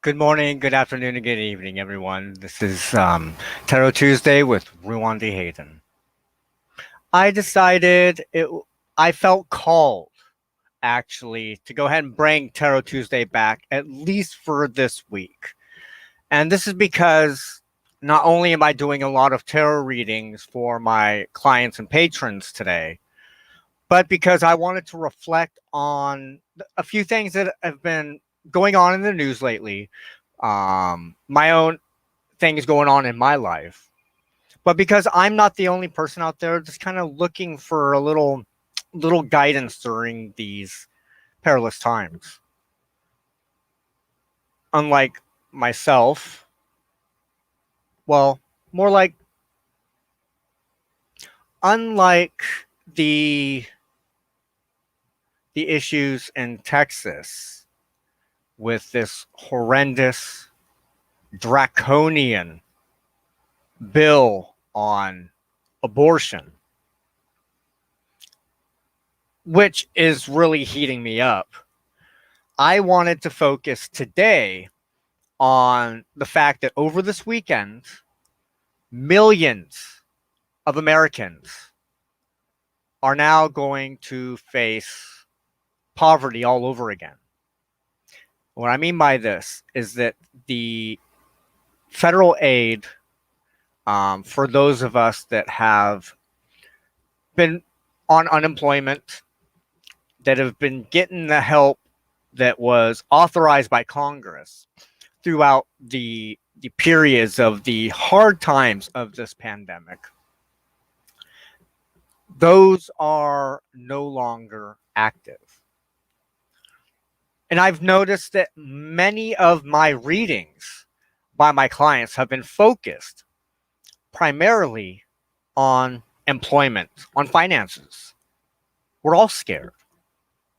Good morning, good afternoon, and good evening, everyone. This is Tarot Tuesday with Ruan Hayden. I decided I felt called actually to go ahead and bring Tarot Tuesday back at least for this week. And this is because not only am I doing a lot of tarot readings for my clients and patrons today, but because I wanted to reflect on a few things that have been going on in the news lately. My own things going on in my life, but because I'm not the only person out there just kind of looking for a little guidance during these perilous times. Unlike myself, well, more like unlike the the issues in Texas with this horrendous draconian bill on abortion, which is really heating me up. I wanted to focus today on the fact that over this weekend, millions of Americans are now going to face poverty all over again. What I mean by this is that the federal aid for those of us that have been on unemployment, that have been getting the help that was authorized by Congress throughout the periods of the hard times of this pandemic, those are no longer active. And I've noticed that many of my readings by my clients have been focused primarily on employment, on finances. We're all scared,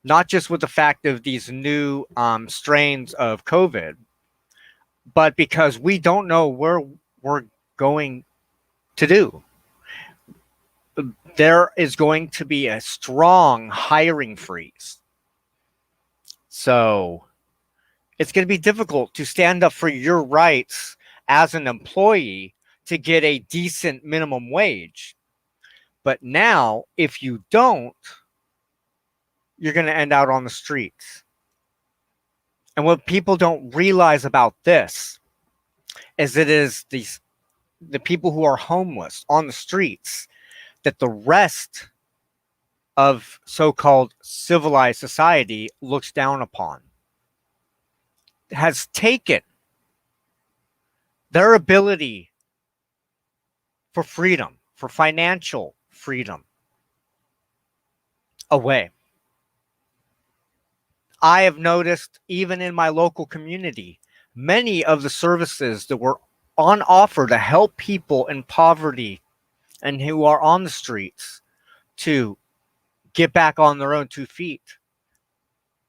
not just with the fact of these new strains of COVID, but because we don't know where we're going to do. There is going to be a strong hiring freeze. So it's going to be difficult to stand up for your rights as an employee to get a decent minimum wage. But now, if you don't, you're going to end out on the streets. And what people don't realize about this is it is the people who are homeless on the streets that the rest of so-called civilized society looks down upon, has taken their ability for freedom, for financial freedom, away. I have noticed even in my local community, many of the services that were on offer to help people in poverty and who are on the streets to get back on their own 2 feet.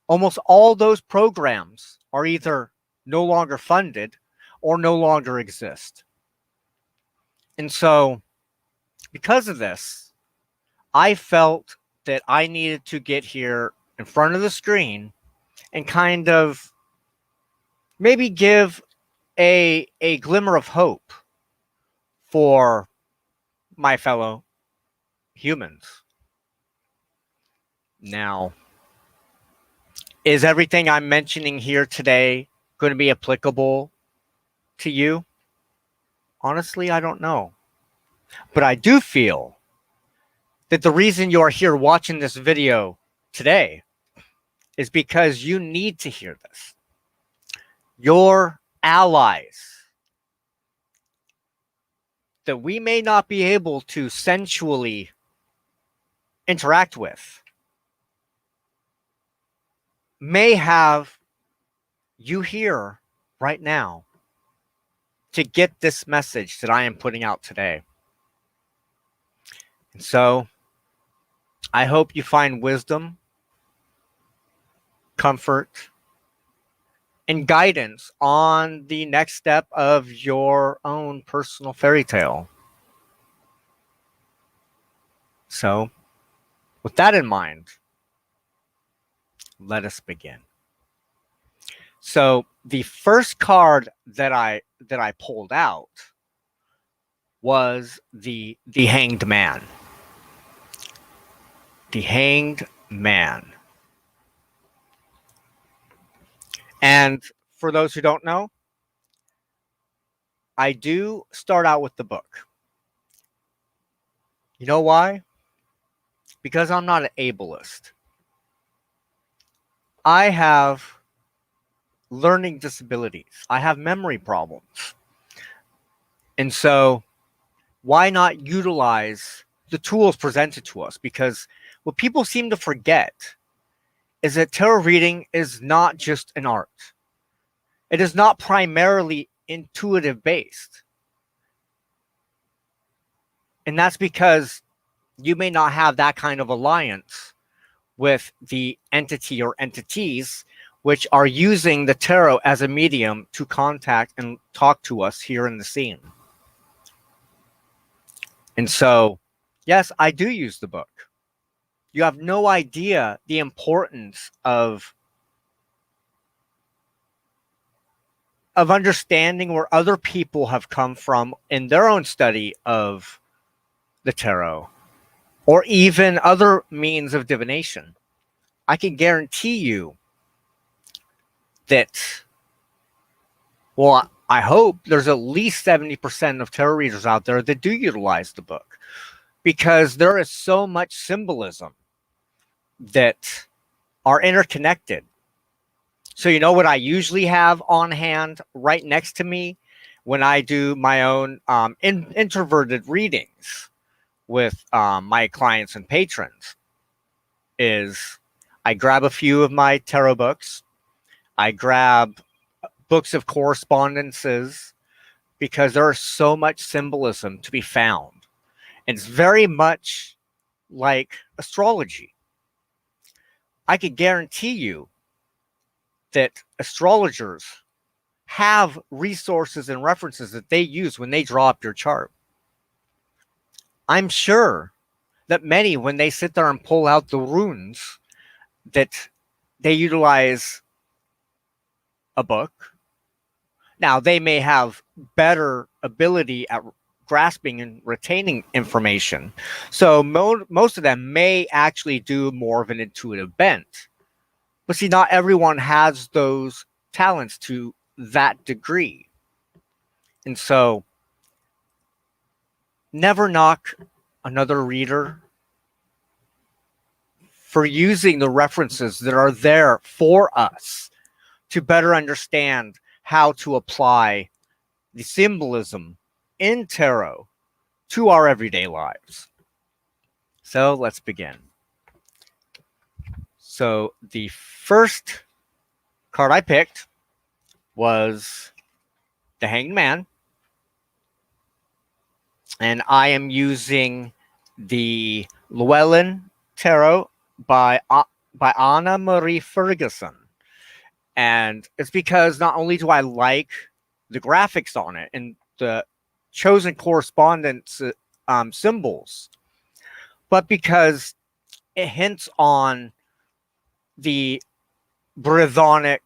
Almost all those programs are either no longer funded or no longer exist. And so, because of this, I felt that I needed to get here in front of the screen and kind of maybe give a glimmer of hope for my fellow humans. Now, is everything I'm mentioning here today going to be applicable to you? Honestly, I don't know. But I do feel that the reason you are here watching this video today is because you need to hear this. Your allies that we may not be able to sensually interact with may have you here right now to get this message that I am putting out today. And so I hope you find wisdom, comfort, and guidance on the next step of your own personal fairy tale. So, with that in mind, let us begin. So the first card that I pulled out was the Hanged Man. The Hanged Man. And for those who don't know, I do start out with the book. You know why? Because I'm not an ableist. I have learning disabilities. I have memory problems. And so why not utilize the tools presented to us? Because what people seem to forget is that tarot reading is not just an art. It is not primarily intuitive based. And that's because you may not have that kind of alliance with the entity or entities which are using the tarot as a medium to contact and talk to us here in the scene. And so, yes, I do use the book. You have no idea the importance of understanding where other people have come from in their own study of the tarot, or even other means of divination. I can guarantee you that, well, I hope there's at least 70% of tarot readers out there that do utilize the book, because there is so much symbolism that are interconnected. So you know what I usually have on hand right next to me when I do my own introverted readings with my clients and patrons is I grab a few of my tarot books. I grab books of correspondences, because there is so much symbolism to be found. And it's very much like astrology. I could guarantee you that astrologers have resources and references that they use when they draw up your chart. I'm sure that many, when they sit there and pull out the runes, that they utilize a book. Now, they may have better ability at grasping and retaining information. So most of them may actually do more of an intuitive bent. But see, not everyone has those talents to that degree. And so never knock another reader for using the references that are there for us to better understand how to apply the symbolism in tarot to our everyday lives. So let's begin. So the first card I picked was the Hanged Man. And I am using the Llewellyn Tarot by Anna Marie Ferguson. And it's because not only do I like the graphics on it and the chosen correspondence symbols, but because it hints on the Brythonic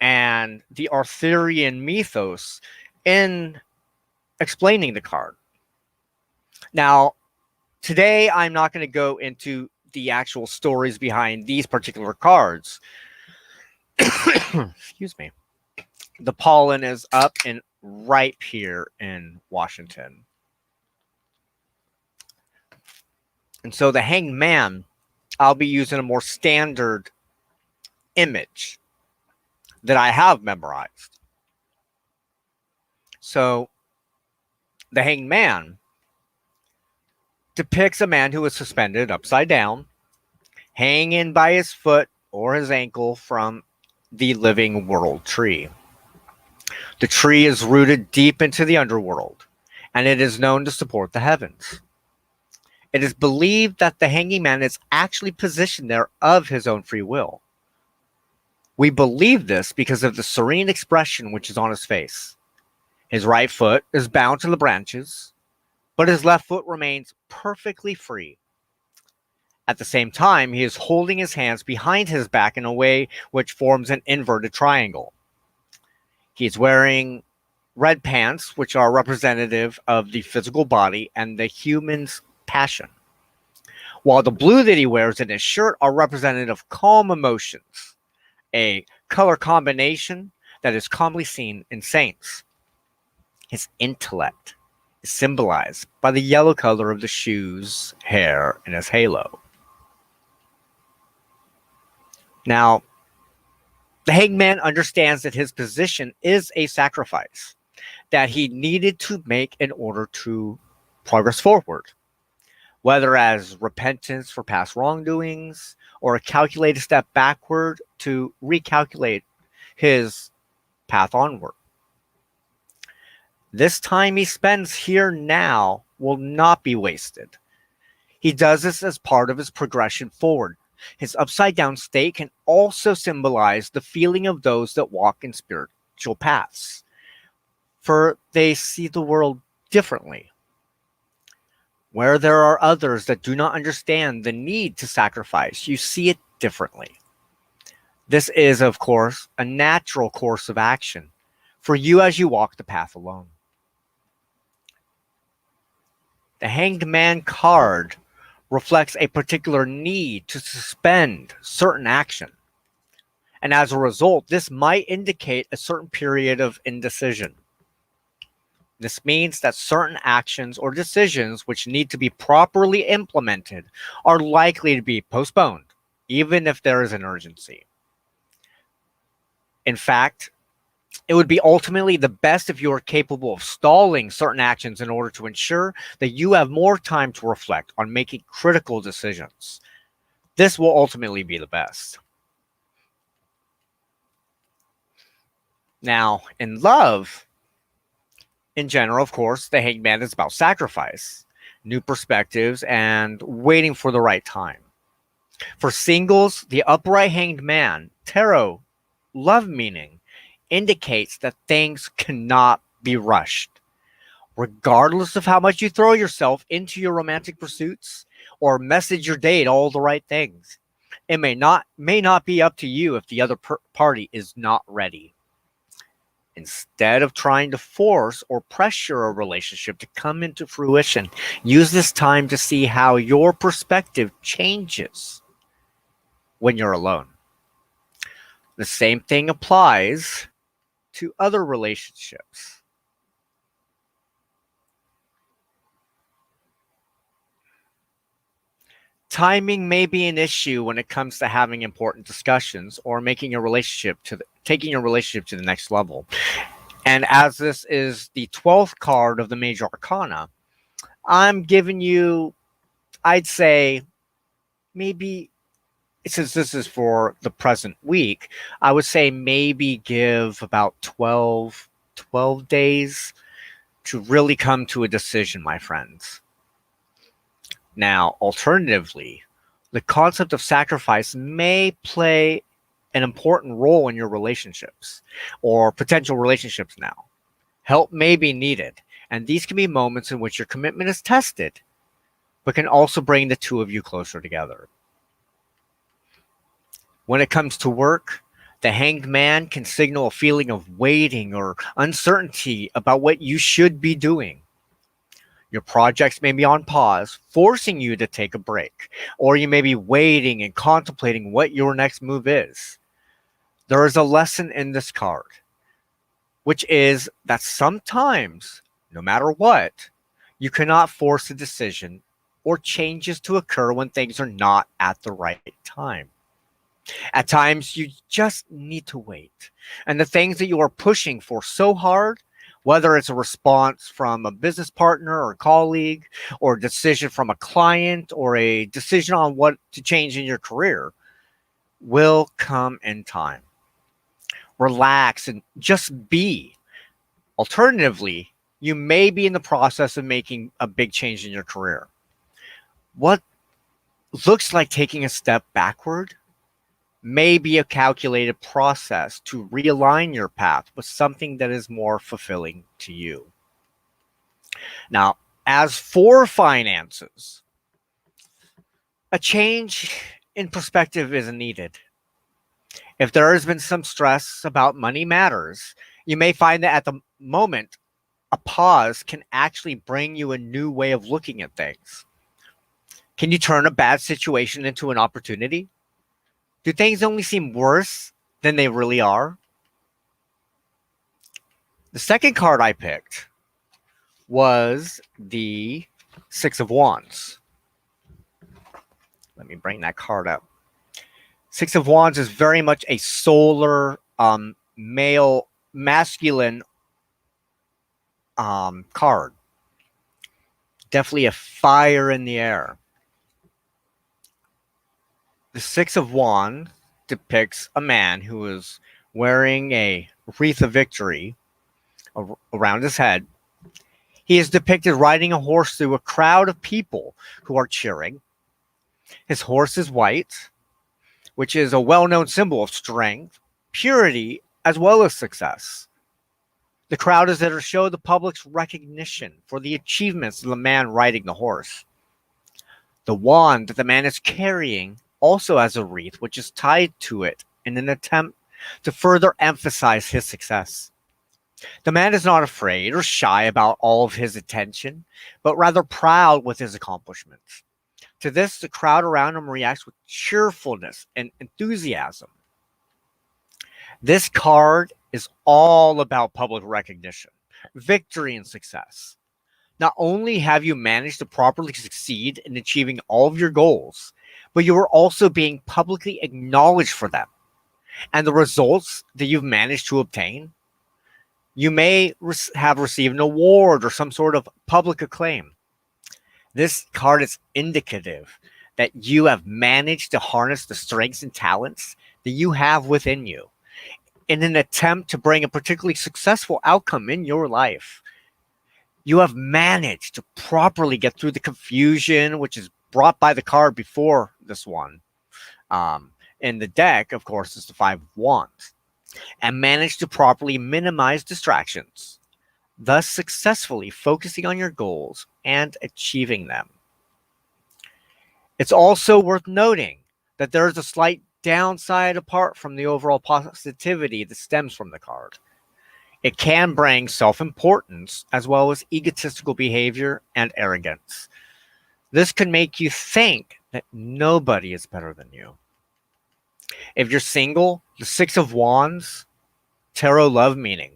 and the Arthurian mythos in explaining the card. Now, today I'm not going to go into the actual stories behind these particular cards. Excuse me. The pollen is up and ripe here in Washington. And so the Hanged Man, I'll be using a more standard image that I have memorized. So the Hanged Man depicts a man who is suspended upside down, hanging by his foot or his ankle from the living world tree. The tree is rooted deep into the underworld, and it is known to support the heavens. It is believed that the hanging man is actually positioned there of his own free will. We believe this because of the serene expression which is on his face. His right foot is bound to the branches, but his left foot remains perfectly free. At the same time, he is holding his hands behind his back in a way which forms an inverted triangle. He's wearing red pants, which are representative of the physical body and the human's passion, while the blue that he wears in his shirt are representative of calm emotions, a color combination that is commonly seen in saints. His intellect is symbolized by the yellow color of the shoes, hair, and his halo. Now, the hanged man understands that his position is a sacrifice that he needed to make in order to progress forward, whether as repentance for past wrongdoings or a calculated step backward to recalculate his path onward. This time he spends here now will not be wasted. He does this as part of his progression forward. His upside down state can also symbolize the feeling of those that walk in spiritual paths, for they see the world differently. Where there are others that do not understand the need to sacrifice, you see it differently. This is, of course, a natural course of action for you as you walk the path alone. The Hanged Man card reflects a particular need to suspend certain action. And as a result, this might indicate a certain period of indecision. This means that certain actions or decisions which need to be properly implemented are likely to be postponed, even if there is an urgency. In fact, it would be ultimately the best if you are capable of stalling certain actions in order to ensure that you have more time to reflect on making critical decisions. This will ultimately be the best. Now, in love, in general, of course, the hanged man is about sacrifice, new perspectives, and waiting for the right time. For singles, the upright hanged man, tarot, love meaning, indicates that things cannot be rushed. Regardless of how much you throw yourself into your romantic pursuits or message your date all the right things, it may not be up to you if the other party is not ready. Instead of trying to force or pressure a relationship to come into fruition, use this time to see how your perspective changes when you're alone. The same thing applies to other relationships. Timing may be an issue when it comes to having important discussions or taking your relationship to the next level. And as this is the 12th card of the Major Arcana, I'm giving you, I'd say, maybe, since this is for the present week, I would say maybe give about 12 days to really come to a decision, my friends. Now, alternatively, the concept of sacrifice may play an important role in your relationships or potential relationships now. Help may be needed, and these can be moments in which your commitment is tested, but can also bring the two of you closer together. When it comes to work, the hanged man can signal a feeling of waiting or uncertainty about what you should be doing. Your projects may be on pause, forcing you to take a break, or you may be waiting and contemplating what your next move is. There is a lesson in this card, which is that sometimes, no matter what, you cannot force a decision or changes to occur when things are not at the right time. At times, you just need to wait. And the things that you are pushing for so hard, whether it's a response from a business partner or colleague, or a decision from a client, or a decision on what to change in your career, will come in time. Relax and just be. Alternatively, you may be in the process of making a big change in your career. What looks like taking a step backward may be a calculated process to realign your path with something that is more fulfilling to you. Now, as for finances, a change in perspective is needed. If there has been some stress about money matters, you may find that at the moment, a pause can actually bring you a new way of looking at things. Can you turn a bad situation into an opportunity? Do things only seem worse than they really are? The second card I picked was the Six of Wands. Let me bring that card up. Six of Wands is very much a solar, male, masculine card. Definitely a fire in the air. The Six of Wands depicts a man who is wearing a wreath of victory around his head. He is depicted riding a horse through a crowd of people who are cheering. His horse is white, which is a well-known symbol of strength, purity, as well as success. The crowd is there to show the public's recognition for the achievements of the man riding the horse. The wand that the man is carrying also has a wreath, which is tied to it in an attempt to further emphasize his success. The man is not afraid or shy about all of his attention, but rather proud with his accomplishments. To this, the crowd around him reacts with cheerfulness and enthusiasm. This card is all about public recognition, victory, and success. Not only have you managed to properly succeed in achieving all of your goals, but you are also being publicly acknowledged for them and the results that you've managed to obtain. You may have received an award or some sort of public acclaim. This card is indicative that you have managed to harness the strengths and talents that you have within you in an attempt to bring a particularly successful outcome in your life. You have managed to properly get through the confusion, which is brought by the card before this one. In the deck, of course, is the Five of Wands, and managed to properly minimize distractions, thus successfully focusing on your goals and achieving them. It's also worth noting that there is a slight downside apart from the overall positivity that stems from the card. It can bring self-importance as well as egotistical behavior and arrogance. This can make you think that nobody is better than you. If you're single, the Six of Wands, tarot love meaning,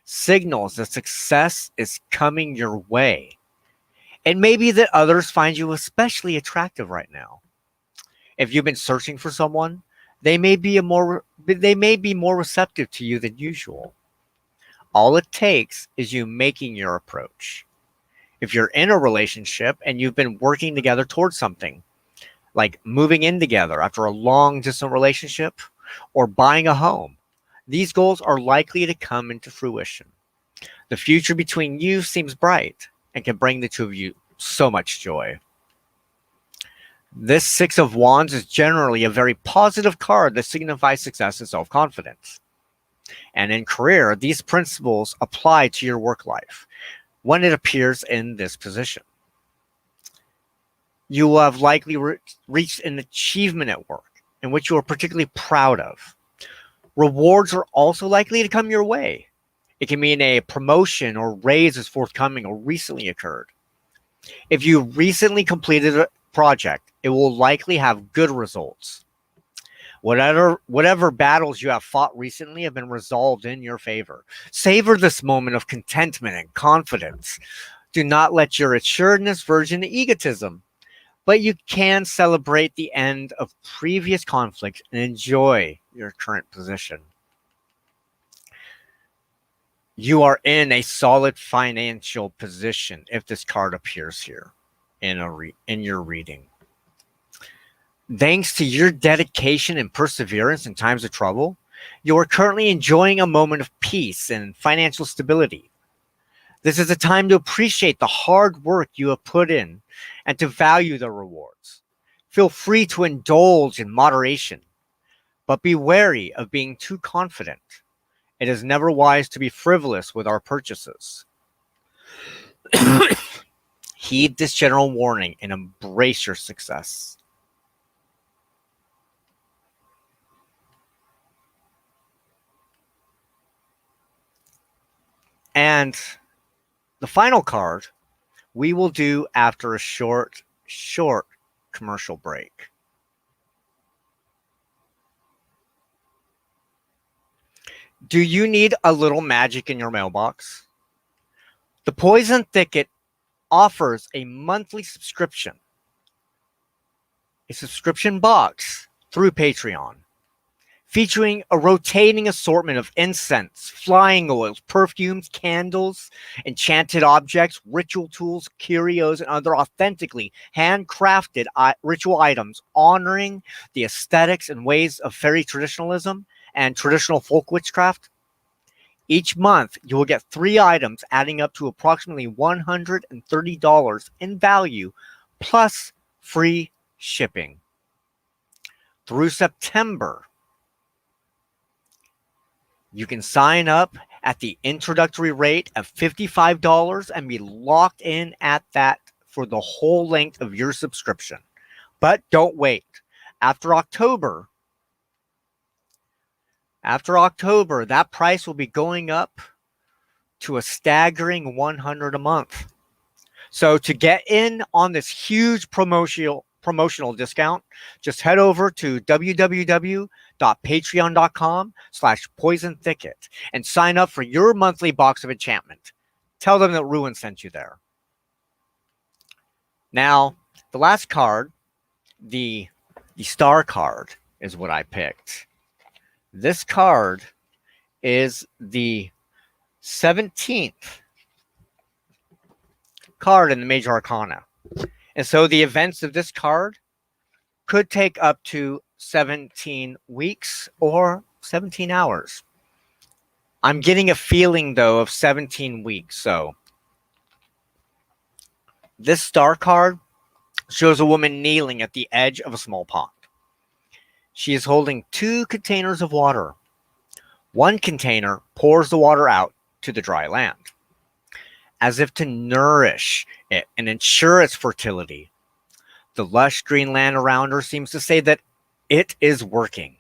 signals that success is coming your way. It may be that others find you especially attractive right now. If you've been searching for someone, they may be more receptive to you than usual. All it takes is you making your approach. If you're in a relationship and you've been working together towards something, like moving in together after a long distant relationship or buying a home, these goals are likely to come into fruition. The future between you seems bright and can bring the two of you so much joy. This Six of Wands is generally a very positive card that signifies success and self-confidence. And in career, these principles apply to your work life when it appears in this position. You will have likely reached an achievement at work in which you are particularly proud of. Rewards are also likely to come your way. It can mean a promotion or raise is forthcoming or recently occurred. If you recently completed a project, it will likely have good results. Whatever battles you have fought recently have been resolved in your favor. Savor this moment of contentment and confidence. Do not let your assuredness verge into egotism, but you can celebrate the end of previous conflicts and enjoy your current position. You are in a solid financial position if this card appears here in your reading. Thanks to your dedication and perseverance in times of trouble, you are currently enjoying a moment of peace and financial stability. This is a time to appreciate the hard work you have put in and to value the rewards. Feel free to indulge in moderation, but be wary of being too confident. It is never wise to be frivolous with our purchases. Heed this general warning and embrace your success. And the final card we will do after a short commercial break. Do you need a little magic in your mailbox? The Poison Thicket offers a monthly subscription, a subscription box through Patreon, featuring a rotating assortment of incense, flying oils, perfumes, candles, enchanted objects, ritual tools, curios, and other authentically handcrafted ritual items honoring the aesthetics and ways of fairy traditionalism and traditional folk witchcraft. Each month, you will get 3 items adding up to approximately $130 in value, plus free shipping. Through September, you can sign up at the introductory rate of $55 and be locked in at that for the whole length of your subscription. But don't wait. After October, that price will be going up to a staggering $100 a month. So to get in on this huge promotional discount, just head over to www.patreon.com/poisonthicket and sign up for your monthly box of enchantment. Tell them that Ruan sent you there. Now, the last card, the star card, is what I picked. This card is the 17th card in the Major Arcana. And so the events of this card could take up to 17 weeks or 17 hours. I'm getting a feeling, though, of 17 weeks. So this star card shows a woman kneeling at the edge of a small pond. She is holding 2 containers of water. One container pours the water out to the dry land, as if to nourish it and ensure its fertility. The lush green land around her seems to say that it is working.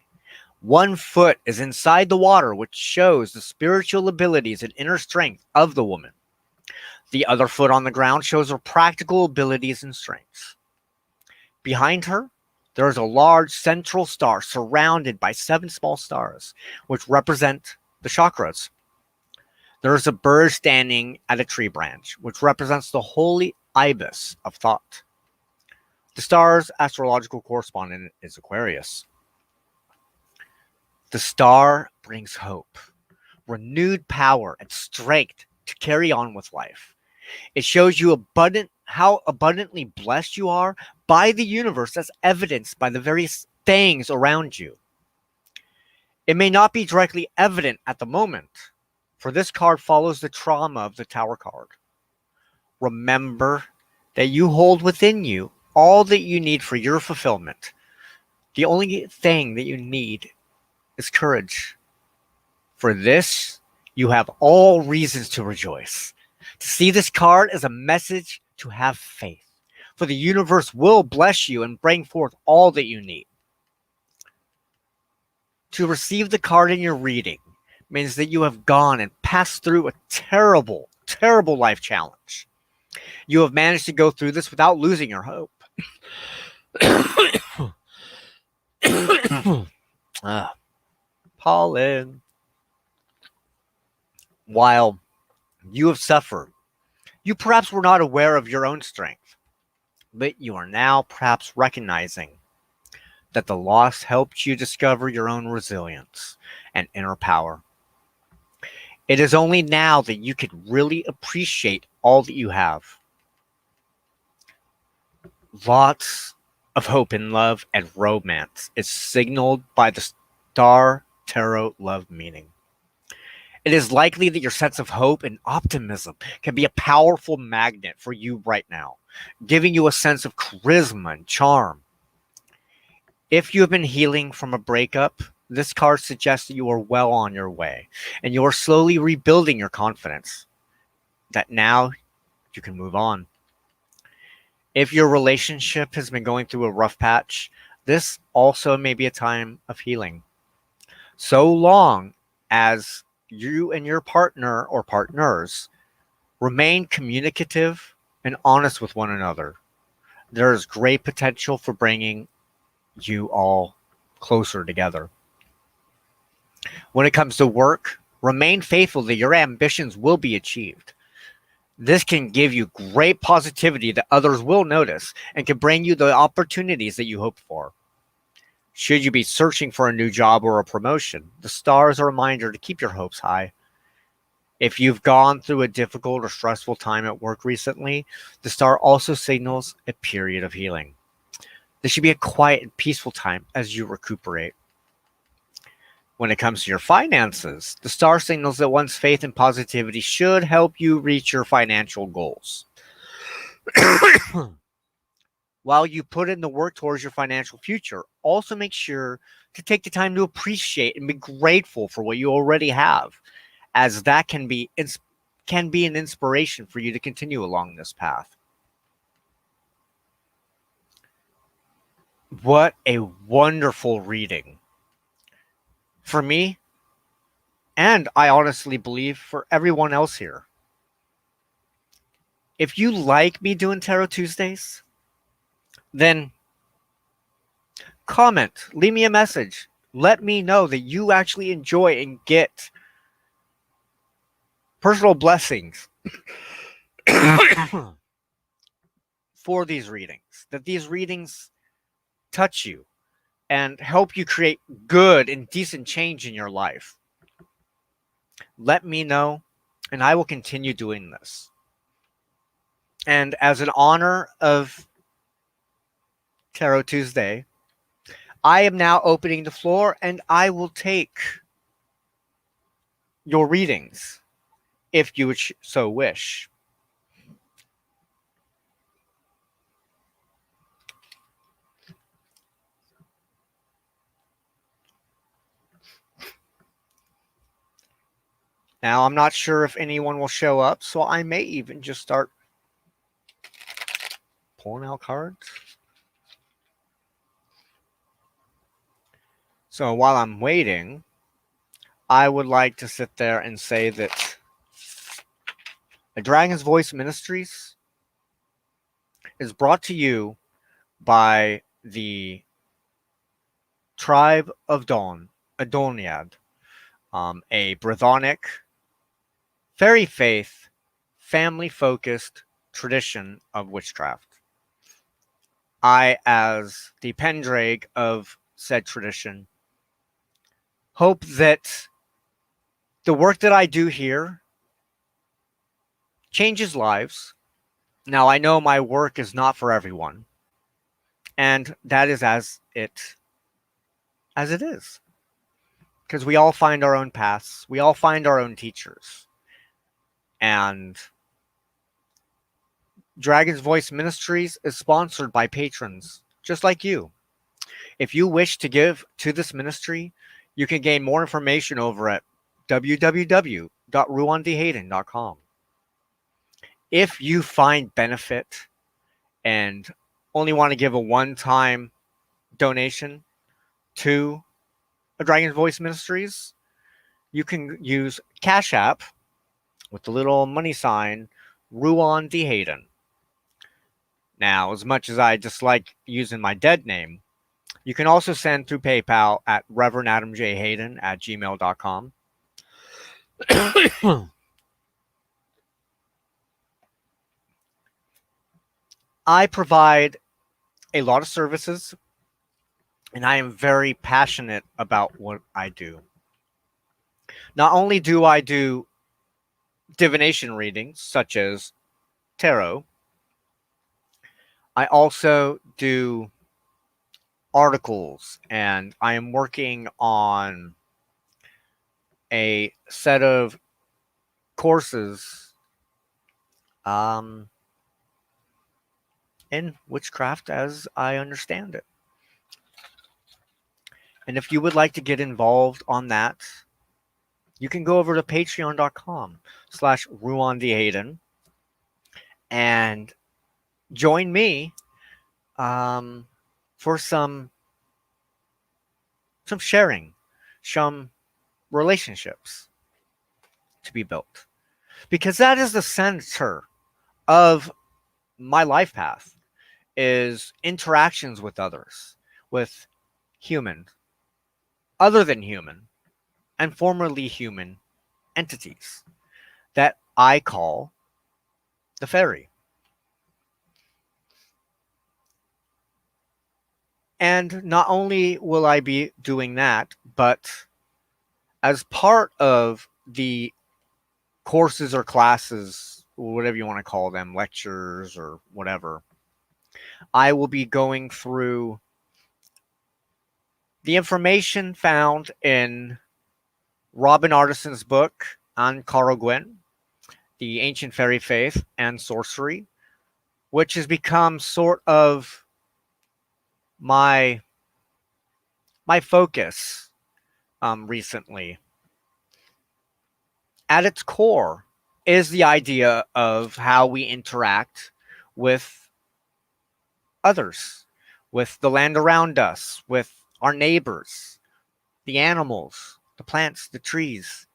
One foot is inside the water, which shows the spiritual abilities and inner strength of the woman. The other foot on the ground shows her practical abilities and strengths. Behind her, there is a large central star surrounded by 7 small stars, which represent the chakras. There is a bird standing at a tree branch, which represents the holy ibis of thought. The star's astrological correspondent is Aquarius. The star brings hope, renewed power, and strength to carry on with life. It shows you how abundantly blessed you are by the universe, as evidenced by the various things around you. It may not be directly evident at the moment, for this card follows the trauma of the Tower card. Remember that you hold within you all that you need for your fulfillment. The only thing that you need is courage. For this, you have all reasons to rejoice. To see this card as a message to have faith, for the universe will bless you and bring forth all that you need. To receive the card in your reading means that you have gone and passed through a terrible, terrible life challenge. You have managed to go through this without losing your hope. Pollen. While you have suffered, you perhaps were not aware of your own strength, but you are now perhaps recognizing that the loss helped you discover your own resilience and inner power. It is only now that you can really appreciate all that you have. Lots of hope in love and romance is signaled by the Star Tarot love meaning. It is likely that your sense of hope and optimism can be a powerful magnet for you right now, giving you a sense of charisma and charm. If you have been healing from a breakup, this card suggests that you are well on your way and you are slowly rebuilding your confidence, that now you can move on. If your relationship has been going through a rough patch, this also may be a time of healing. So long as you and your partner or partners remain communicative and honest with one another, there is great potential for bringing you all closer together. When it comes to work, remain faithful that your ambitions will be achieved. This can give you great positivity that others will notice and can bring you the opportunities that you hope for. Should you be searching for a new job or a promotion, the star is a reminder to keep your hopes high. If you've gone through a difficult or stressful time at work recently, the star also signals a period of healing. This should be a quiet and peaceful time as you recuperate. When it comes to your finances, the star signals that one's faith and positivity should help you reach your financial goals. While you put in the work towards your financial future, also make sure to take the time to appreciate and be grateful for what you already have, as that can be an inspiration for you to continue along this path. What a wonderful reading. For me, and I honestly believe for everyone else here. If you like me doing Tarot Tuesdays, then comment, leave me a message. Let me know that you actually enjoy and get personal blessings for these readings, that these readings touch you and help you create good and decent change in your life. Let me know, and I will continue doing this. And as an honor of Tarot Tuesday, I am now opening the floor, and I will take your readings if you would so wish. Now, I'm not sure if anyone will show up, so I may even just start pulling out cards. So while I'm waiting, I would like to sit there and say that A Dragon's Voice Ministries is brought to you by the Tribe of Dawn, Adoniad, a Brythonic, fairy faith, family-focused tradition of witchcraft. I, as the Pendraig of said tradition, hope that the work that I do here changes lives. Now, I know my work is not for everyone, and that is as it is. Because we all find our own paths, we all find our own teachers. And Dragon's Voice Ministries is sponsored by patrons just like you. If you wish to give to this ministry, you can gain more information over at www.ruandehayden.com. If you find benefit and only want to give a one-time donation to A Dragon's Voice Ministries, you can use Cash App with the little money sign, Ruan Hayden. Now, as much as I dislike using my dead name, you can also send through PayPal at reverendadamjhayden@gmail.com. I provide a lot of services, and I am very passionate about what I do. Not only do I do divination readings, such as tarot, I also do articles, and I am working on a set of courses in witchcraft as I understand it. And if you would like to get involved on that, you can go over to patreon.com/RuanDHayden and join me for some sharing, some relationships. to be built, because that is the center of my life path, is interactions with others, with human, other than human, and formerly human entities that I call the fairy. And not only will I be doing that, but as part of the courses or classes, whatever you want to call them, lectures or whatever, I will be going through the information found in Robin Artison's book on Carl Gwyn, The Ancient Fairy Faith and Sorcery, which has become sort of my my focus recently. At its core is the idea of how we interact with others, with the land around us, with our neighbors, the animals, the plants, the trees.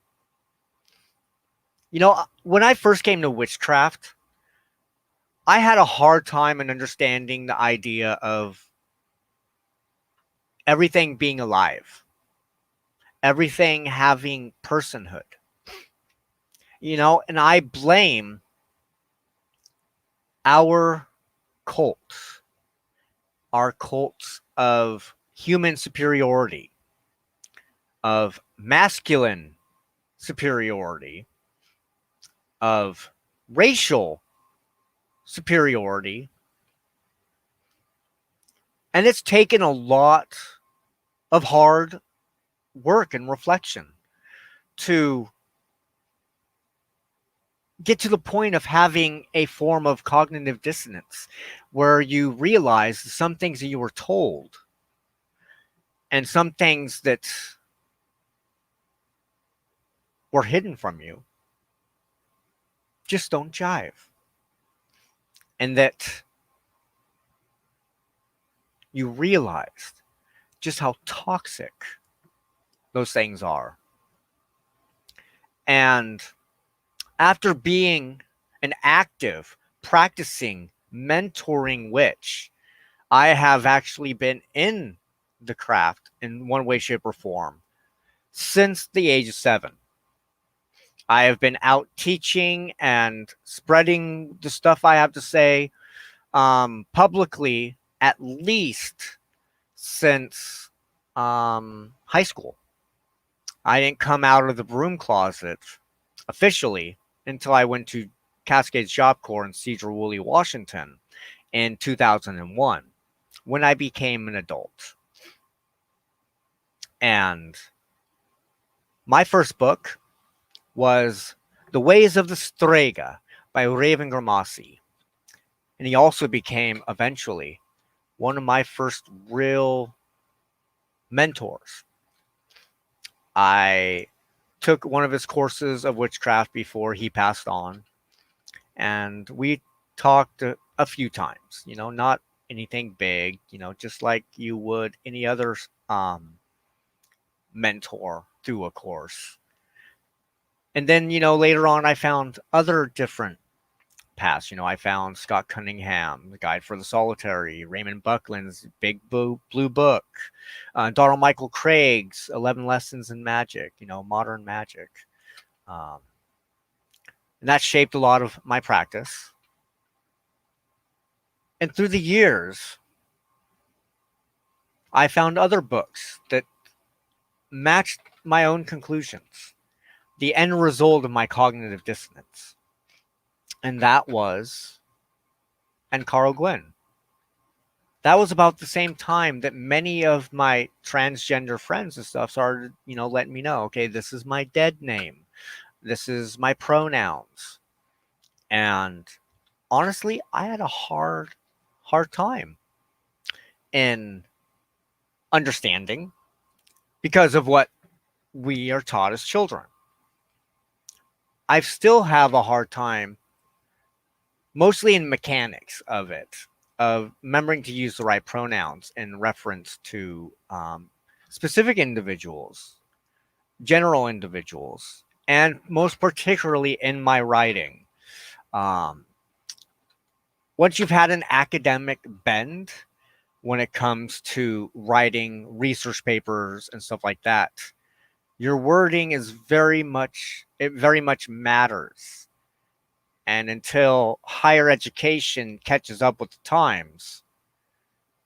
When I first came to witchcraft, I had a hard time in understanding the idea of everything being alive, everything having personhood. And I blame our cults, our cults of human superiority, of masculine superiority, of racial superiority. And it's taken a lot of hard work and reflection to get to the point of having a form of cognitive dissonance where you realize some things that you were told and some things that were hidden from you just don't jive. And that you realized just how toxic those things are. And after being an active, practicing, mentoring witch, I have actually been in the craft in one way, shape, or form since the age of 7. I have been out teaching and spreading the stuff I have to say publicly at least since high school. I didn't come out of the broom closet officially until I went to Cascades Job Corps in Cedar Woolley, Washington in 2001 when I became an adult. And my first book was The Ways of the Strega by Raven Gramassi. And he also became eventually one of my first real mentors. I took one of his courses of witchcraft before he passed on, and we talked a few times, not anything big, just like you would any other mentor through a course. And then, later on, I found other different paths. I found Scott Cunningham, The Guide for the Solitary, Raymond Buckland's Big Blue Book, Donald Michael Craig's 11 Lessons in Magic, modern magic. And that shaped a lot of my practice. And through the years, I found other books that matched my own conclusions, the end result of my cognitive dissonance. And that was, and Carl Gwyn. That was about the same time that many of my transgender friends and stuff started, letting me know, okay, this is my dead name. This is my pronouns. And honestly, I had a hard time in understanding because of what we are taught as children. I still have a hard time, mostly in mechanics of it, of remembering to use the right pronouns in reference to specific individuals, general individuals, and most particularly in my writing. Um, Once you've had an academic bend when it comes to writing research papers and stuff like that, your wording is very much matters. And until higher education catches up with the times,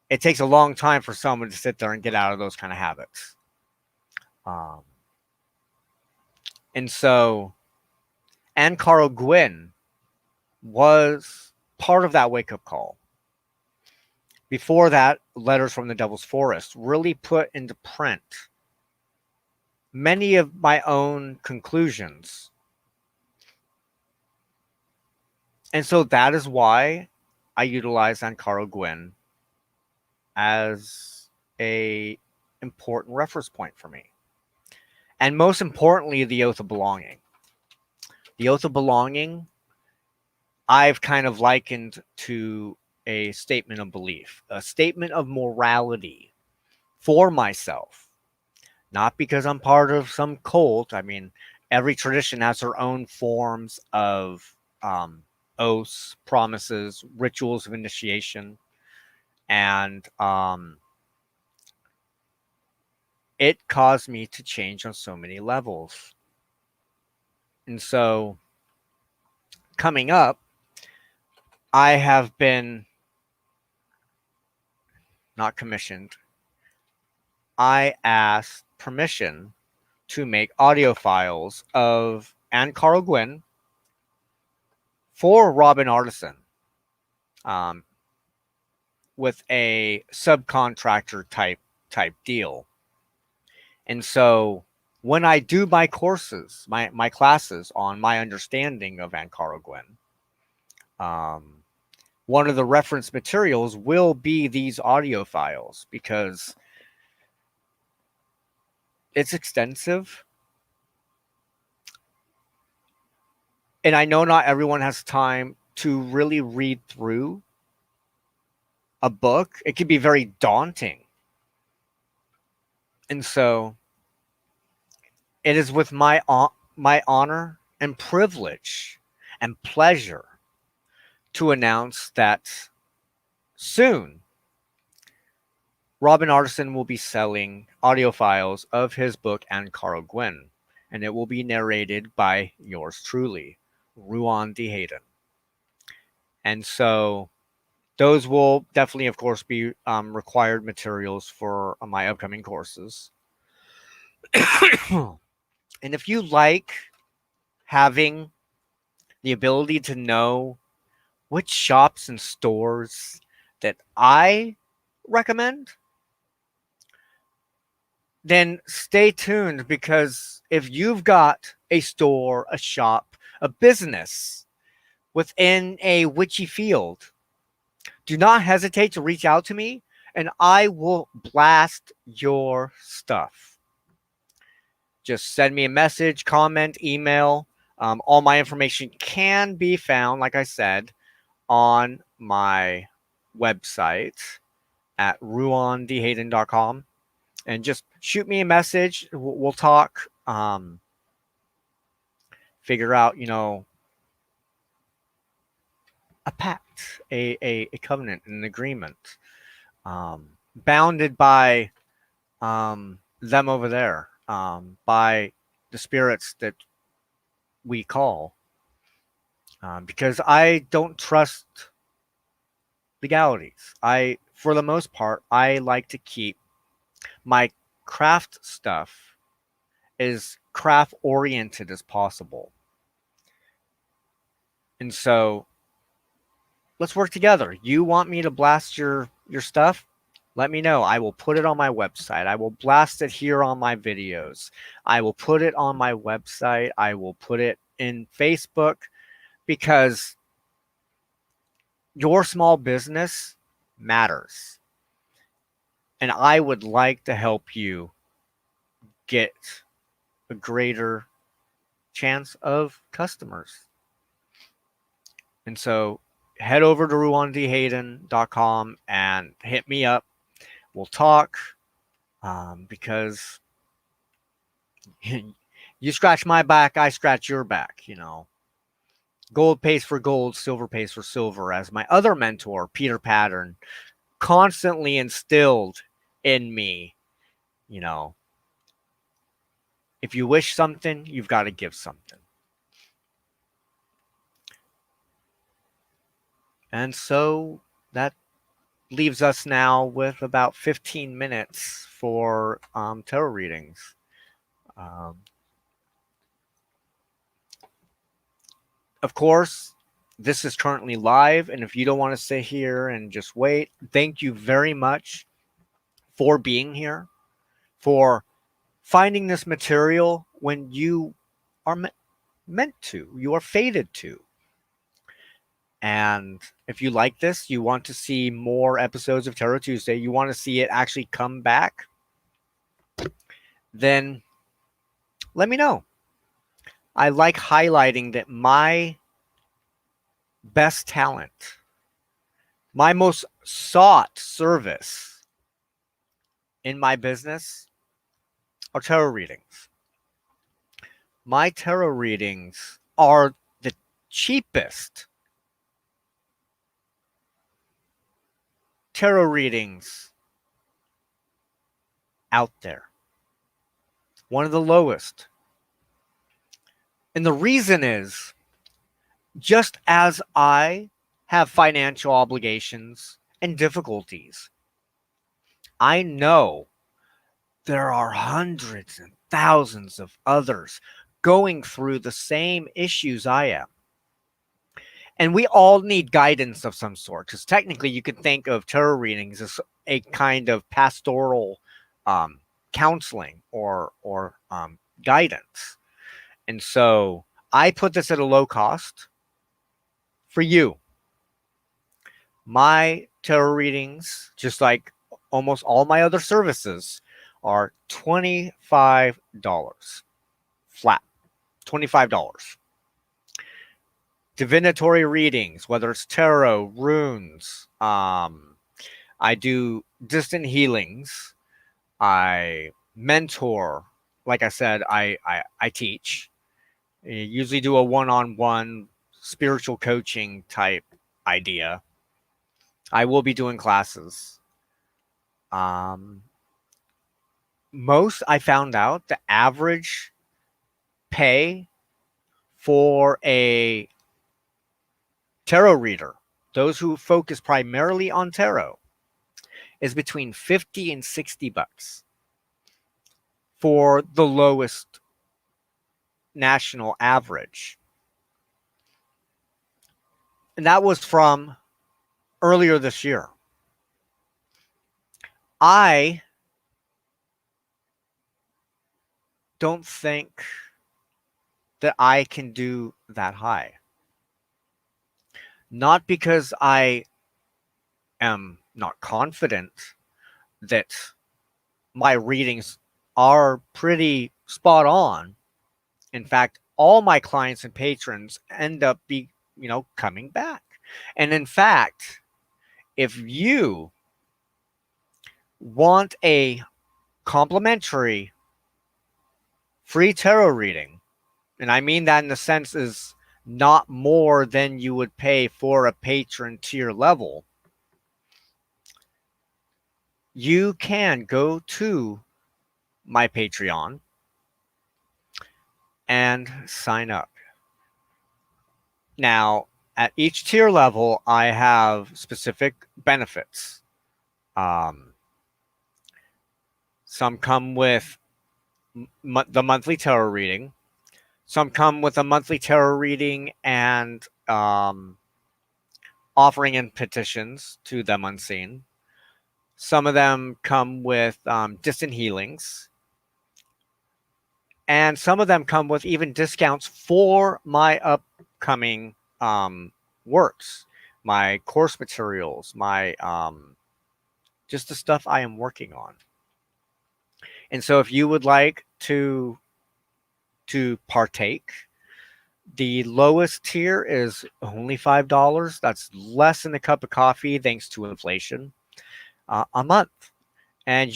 it takes a long time for someone to sit there and get out of those kind of habits. Um, and so, Anne Carl Gwynn was part of that wake up call. Before that, Letters from the Devil's Forest really put into print many of my own conclusions. And so that is why I utilize Anne Carl Gwynn as a important reference point for me. And most importantly, the Oath of Belonging. The Oath of Belonging, I've kind of likened to a statement of belief, a statement of morality for myself. Not because I'm part of some cult. I mean, every tradition has their own forms of oaths, promises, rituals of initiation. And it caused me to change on so many levels. And so, coming up, I have been not commissioned. I asked permission to make audio files of Anne Carl Gwynn for Robin Artisan, um, with a subcontractor type deal. And so when I do my courses, my classes on my understanding of Anne Carl Gwynn, one of the reference materials will be these audio files because it's extensive. And I know not everyone has time to really read through a book. It can be very daunting. And so it is with my honor and privilege and pleasure to announce that soon Robin Artisan will be selling audio files of his book Anne Carl Gwynn, and it will be narrated by yours truly, Ruan D. Hayden. And so those will definitely, of course, be required materials for my upcoming courses. And if you like having the ability to know which shops and stores that I recommend, then stay tuned, because if you've got a store, a shop, a business within a witchy field, do not hesitate to reach out to me and I will blast your stuff. Just send me a message, comment, email. All my information can be found, like I said, on my website at ruandhayden.com. And just shoot me a message. We'll talk. Figure out, a pact, a covenant, an agreement, bounded by them over there, by the spirits that we call. Because I don't trust legalities. For the most part, I like to keep my craft stuff as craft oriented as possible. And so let's work together. You want me to blast your stuff? Let me know. I will put it on my website. I will blast it here on my videos. I will put it on my website. I will put it in Facebook, because your small business matters. And I would like to help you get a greater chance of customers. And so head over to ruandhayden.com and hit me up. We'll talk, because You scratch my back, I scratch your back, Gold pays for gold, silver pays for silver, as my other mentor, Peter Pattern, constantly instilled in me, you know, if you wish something, you've got to give something. And so that leaves us now with about 15 minutes for tarot readings. Of course, this is currently live, and if you don't want to sit here and just wait, thank you very much for being here, for finding this material when you are meant to, you are fated to. And if you like this, you want to see more episodes of Tarot Tuesday, you want to see it actually come back, then let me know. I like highlighting that my best talent, my most sought service in my business are tarot readings. My tarot readings are the cheapest tarot readings out there. One of the lowest. And the reason is, just as I have financial obligations and difficulties, I know there are hundreds and thousands of others going through the same issues I am. And we all need guidance of some sort, because technically you could think of tarot readings as a kind of pastoral counseling or guidance. And so I put this at a low cost for you. My tarot readings, just like almost all my other services, are $25 flat. $25. Divinatory readings, whether it's tarot, runes, I do distant healings, I mentor, like I said, I teach. I usually do a one-on-one spiritual coaching type idea. I will be doing classes. Most, I found out, the average pay for a tarot reader, those who focus primarily on tarot, is between 50 and 60 bucks for the lowest national average. And that was from earlier this year. I don't think that I can do that high. Not because I am not confident that my readings are pretty spot on. In fact, all my clients and patrons end up coming back. And in fact, if you want a complimentary free tarot reading, and I mean that in the sense is not more than you would pay for a patron tier level, you can go to my Patreon and sign up. Now, at each tier level, I have specific benefits. Some come with the monthly tarot reading. Some come with a monthly tarot reading and offering in petitions to them unseen. Some of them come with distant healings. And some of them come with even discounts for my upcoming works, my course materials, my just the stuff I am working on. And so if you would like to partake, the lowest tier is only $5. That's less than a cup of coffee, thanks to inflation, a month. And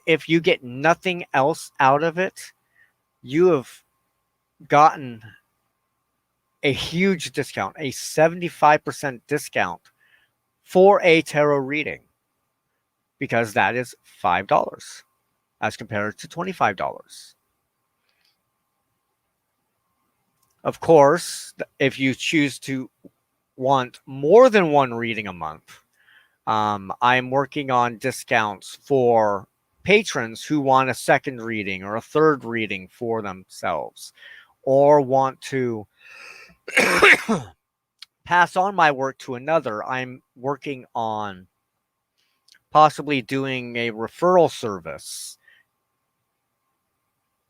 if you get nothing else out of it, you have gotten a huge discount, a 75% discount for a tarot reading, because that is $5 as compared to $25. Of course, if you choose to want more than one reading a month, I'm working on discounts for patrons who want a second reading or a third reading for themselves, or want to pass on my work to another. I'm working on possibly doing a referral service.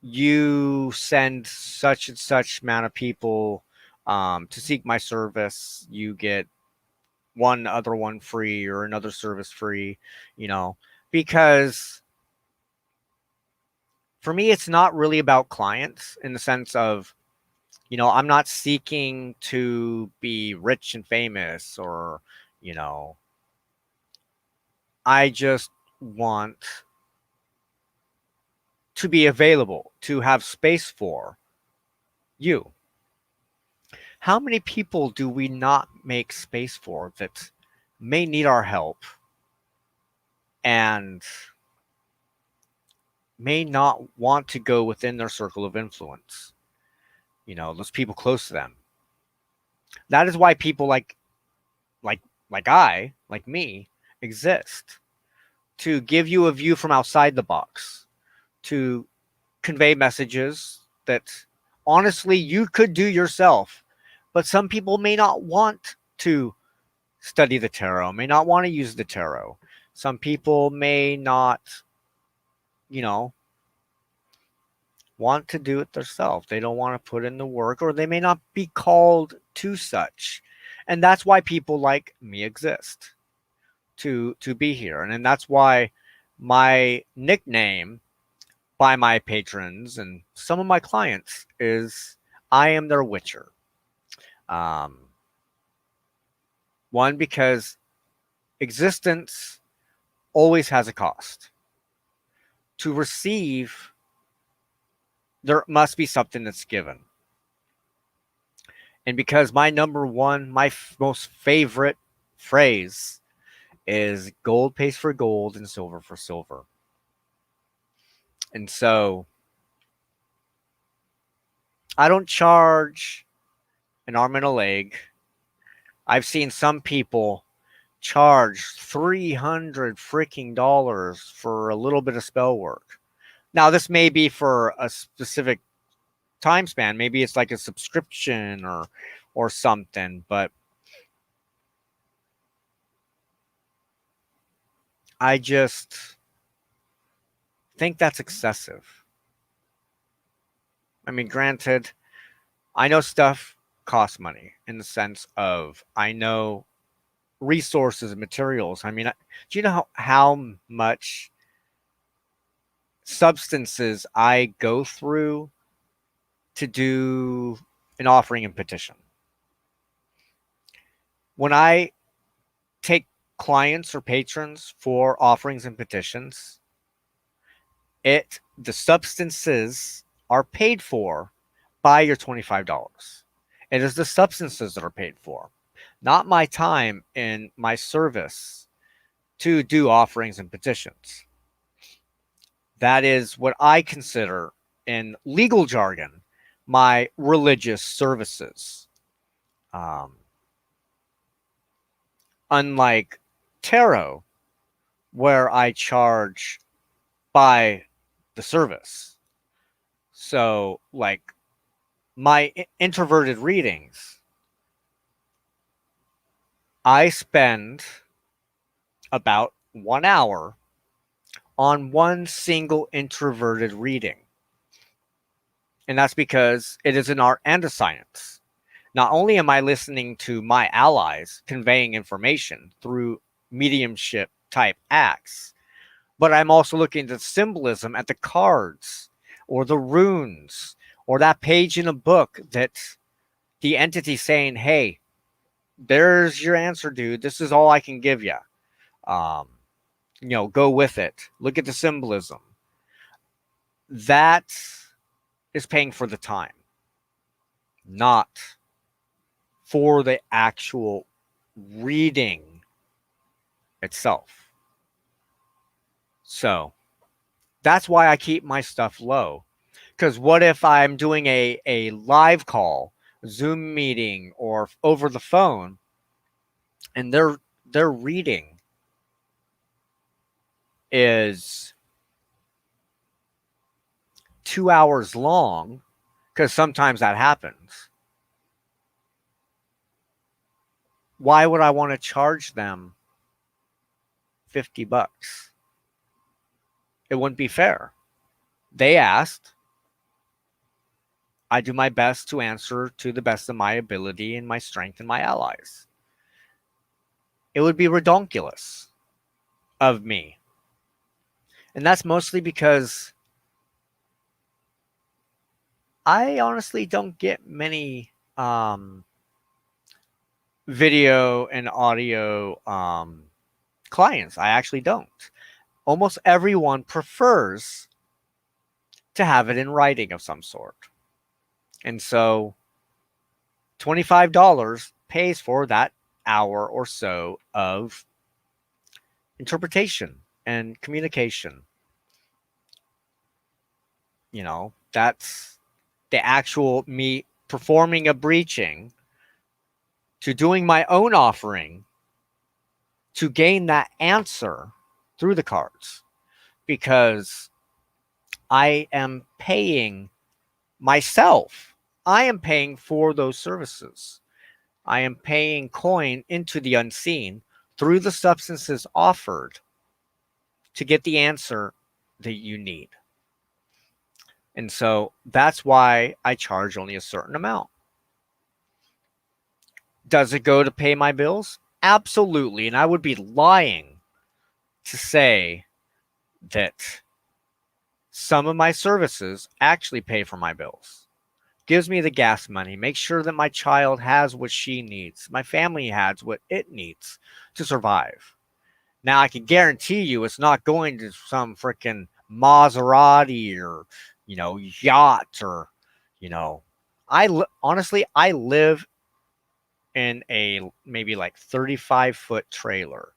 You send such and such amount of people to seek my service, you get one other one free or another service free, you know, because for me, it's not really about clients in the sense of, I'm not seeking to be rich and famous or, you know, I just want to be available, to have space for you. How many people do we not make space for that may need our help and may not want to go within their circle of influence? Those people close to them. That is why people like like me exist, to give you a view from outside the box, to convey messages that honestly you could do yourself, but some people may not want to study the tarot, may not want to use the tarot. Some people may not, you know, want to do it themselves. They don't want to put in the work, or they may not be called to such. And that's why people like me exist, to be here. And that's why my nickname by my patrons and some of my clients is I am their witcher. Um, One, because existence always has a cost. To receive, there must be something that's given. And because my number one, most favorite phrase is gold pays for gold and silver for silver. And so I don't charge an arm and a leg. I've seen some people charge 300 freaking dollars for a little bit of spell work. Now, this may be for a specific time span. Maybe it's like a subscription or something, but I just think that's excessive. I mean, granted, I know stuff costs money in the sense of I know resources and materials. I mean, do you know how much substances I go through to do an offering and petition? When I take clients or patrons for offerings and petitions, the substances are paid for by your $25. It is the substances that are paid for, not my time in my service to do offerings and petitions. That is what I consider, in legal jargon, my religious services. Um, Unlike tarot, where I charge by the service. So, like my introverted readings, I spend about 1 hour on one single introverted reading. And that's because it is an art and a science. Not only am I listening to my allies conveying information through mediumship type acts, but I'm also looking at the symbolism at the cards or the runes or that page in a book that the entity saying, hey, there's your answer, dude. This is all I can give you. Um, go with it. Look at the symbolism. That is paying for the time, not for the actual reading itself. So that's why I keep my stuff low. Because what if I'm doing a live call, Zoom meeting, or over the phone, and their reading is 2 hours long, because sometimes that happens. Why would I want to charge them $50? It wouldn't be fair. They asked. I do my best to answer to the best of my ability and my strength and my allies. It would be redonkulous of me. And that's mostly because I honestly don't get many video and audio clients. I actually don't. Almost everyone prefers to have it in writing of some sort. And so $25 pays for that hour or so of interpretation and communication. That's the actual me performing a breaching to doing my own offering to gain that answer through the cards, because I am paying myself. I am paying for those services. I am paying coin into the unseen through the substances offered to get the answer that you need. And so that's why I charge only a certain amount. Does it go to pay my bills? Absolutely. And I would be lying to say that some of my services actually pay for my bills. Gives me the gas money, makes sure that my child has what she needs, my family has what it needs to survive. Now, I can guarantee you it's not going to some freaking Maserati or, yacht or, you know, honestly, I live in a maybe like 35-foot trailer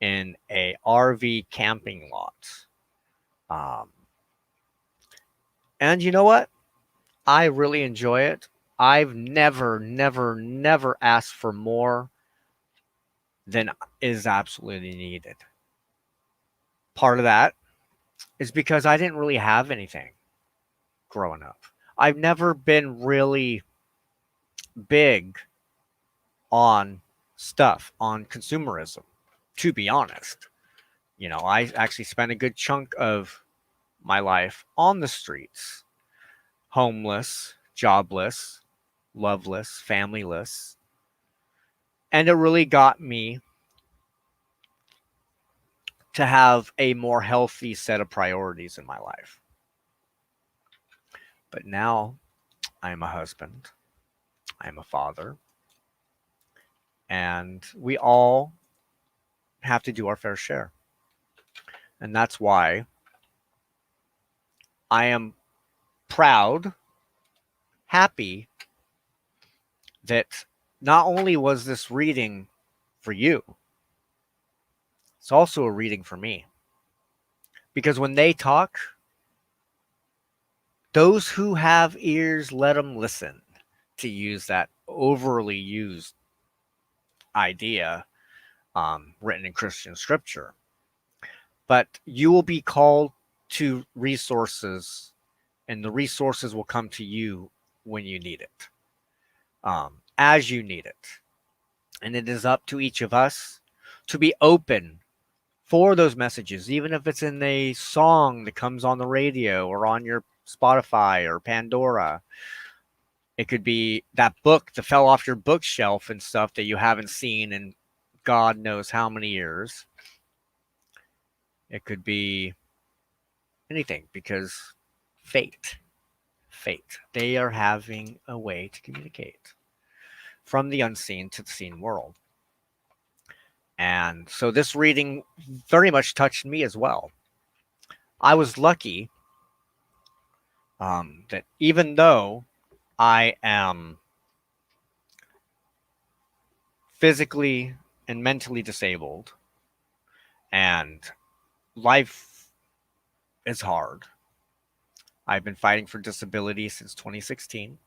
in a RV camping lot. Um, and you know what? I really enjoy it. I've never, never, never asked for more than is absolutely needed. Part of that is because I didn't really have anything growing up. I've never been really big on stuff, on consumerism, to be honest. I actually spent a good chunk of my life on the streets, homeless, jobless, loveless, familyless. And it really got me to have a more healthy set of priorities in my life. But now I am a husband, I am a father, and we all have to do our fair share. And that's why I am proud, happy that not only was this reading for you, it's also a reading for me. Because when they talk, those who have ears, let them listen, to use that overly used idea written in Christian scripture. But you will be called to resources, and the resources will come to you when you need it, as you need it. And it is up to each of us to be open for those messages, even if it's in a song that comes on the radio or on your Spotify or Pandora. It could be that book that fell off your bookshelf and stuff that you haven't seen in God knows how many years. It could be anything, because fate, they are having a way to communicate from the unseen to the seen world. And so this reading very much touched me as well. I was lucky that even though I am physically and mentally disabled and life is hard, I've been fighting for disability since 2016.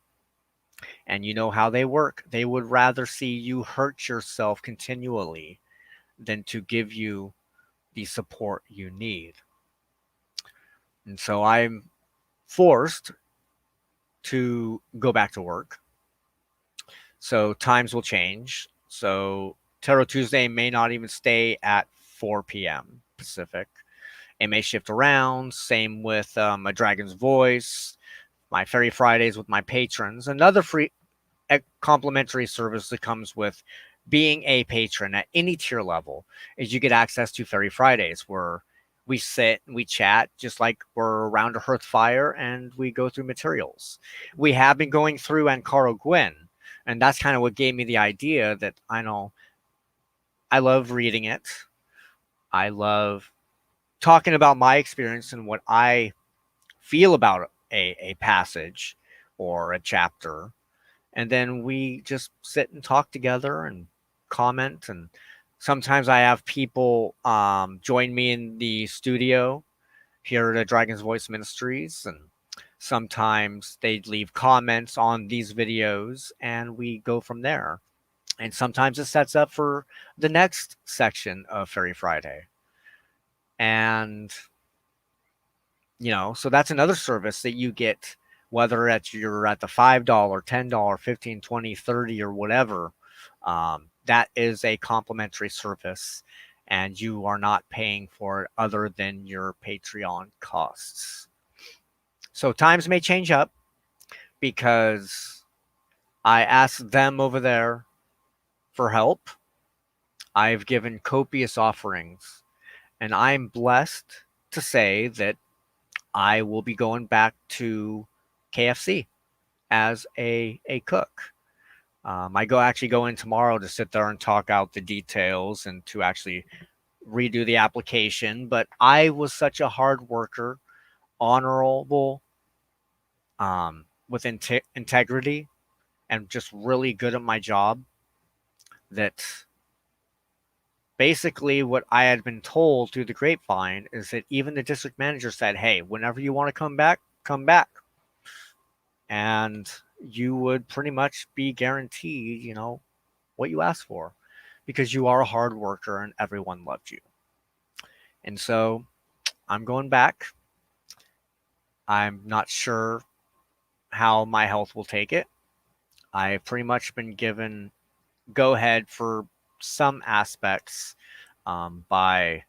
And you know how they work. They would rather see you hurt yourself continually than to give you the support you need. And so I'm forced to go back to work. So times will change. So Tarot Tuesday may not even stay at 4 p.m. Pacific. It may shift around. Same with a Dragon's Voice, my Fairy Fridays with my patrons. Another free complimentary service that comes with being a patron at any tier level is you get access to Fairy Fridays, where we sit and we chat just like we're around a hearth fire and we go through materials. We have been going through Ankara Gwyn, and that's kind of what gave me the idea that I know I love reading it. I love talking about my experience and what I feel about a passage or a chapter, and then we just sit and talk together and comment. And sometimes I have people join me in the studio here at Dragon's Voice Ministries, and sometimes they leave comments on these videos and we go from there. And sometimes it sets up for the next section of Fairy Friday. And so that's another service that you get, whether you're at the $5, $10, 15, 20, 30, or whatever. That is a complimentary service, and you are not paying for it other than your Patreon costs. So times may change up because I asked them over there for help. I've given copious offerings, and I'm blessed to say that I will be going back to KFC as a cook. I actually go in tomorrow to sit there and talk out the details and to actually redo the application. But I was such a hard worker, honorable, with integrity, and just really good at my job, that basically what I had been told through the grapevine is that even the district manager said, hey, whenever you want to come back, come back. And you would pretty much be guaranteed, what you asked for, because you are a hard worker and everyone loved you. And so I'm going back. I'm not sure how my health will take it. I've pretty much been given go ahead for some aspects by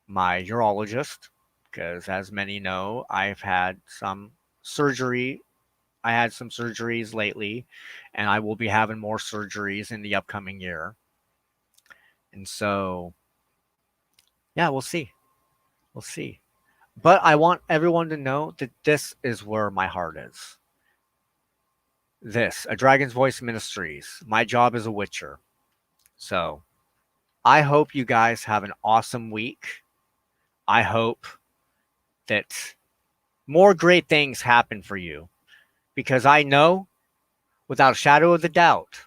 my urologist, because as many know, I've had some surgery. I had some surgeries lately, and I will be having more surgeries in the upcoming year. And so, yeah, we'll see. We'll see. But I want everyone to know that this is where my heart is. A Dragon's Voice Ministries. My job is a witcher. So I hope you guys have an awesome week. I hope that more great things happen for you, because I know without a shadow of a doubt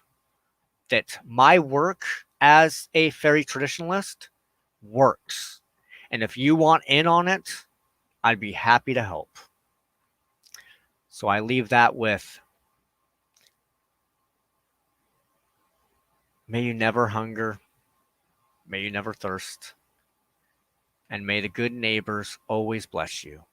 that my work as a fairy traditionalist works. And if you want in on it, I'd be happy to help. So I leave that with, may you never hunger, may you never thirst, and may the good neighbors always bless you.